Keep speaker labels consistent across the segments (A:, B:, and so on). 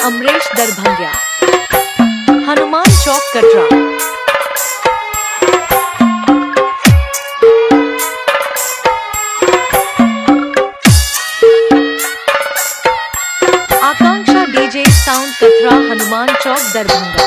A: अमरेश दरभंगिया, हनुमान चौक कटरा। आकांक्षा DJ sound कटरा, हनुमान चौक दरभंगा।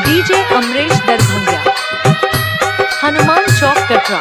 A: डीजे अमरेश दरभंगिया, हनुमान चौक कटरा।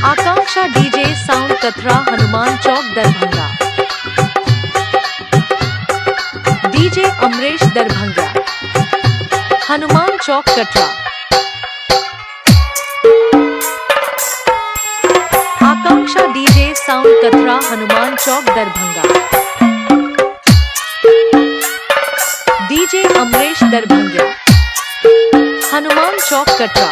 A: आकांक्षा डीजे साउंड कटरा, हनुमान चौक दरभंगा। डीजे अमरेश दरभंगिया, हनुमान चौक कटरा। आकांक्षा डीजे साउंड कटरा, हनुमान चौक दरभंगा। डीजे अमरेश दरभंगिया, हनुमान चौक कटरा।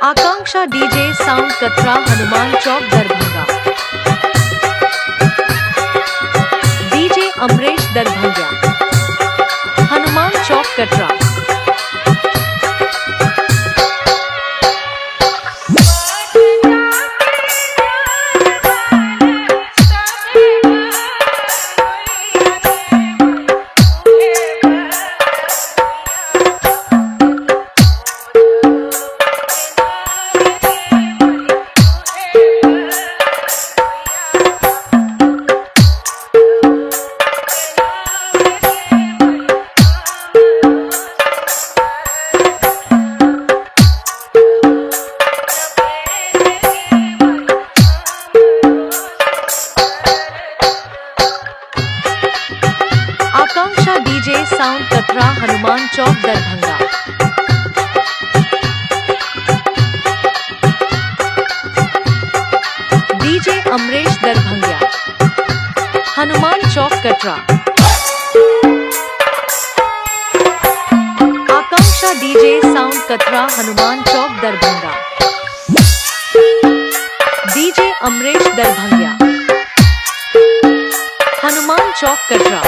A: आकांक्षा डीजे साउंड कटरा, हनुमान चौक दरभंगा। डीजे अमरेश दरभंगिया, हनुमान चौक कटरा। आकांक्षा डीजे साउंड कटरा, हनुमान चौक दरभंगा। डीजे अमरेश दरभंगिया, हनुमान चौक कटरा। आकांक्षा डीजे साउंड कटरा, हनुमान चौक दरभंगा। डीजे अमरेश दरभंगिया, हनुमान चौक कटरा।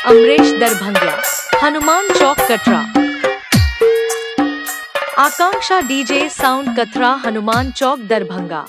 A: अमरेश दरभंगिया, हनुमान चौक कटरा। आकांक्षा डीजे साउंड कथरा हनुमान चौक दरभंगा।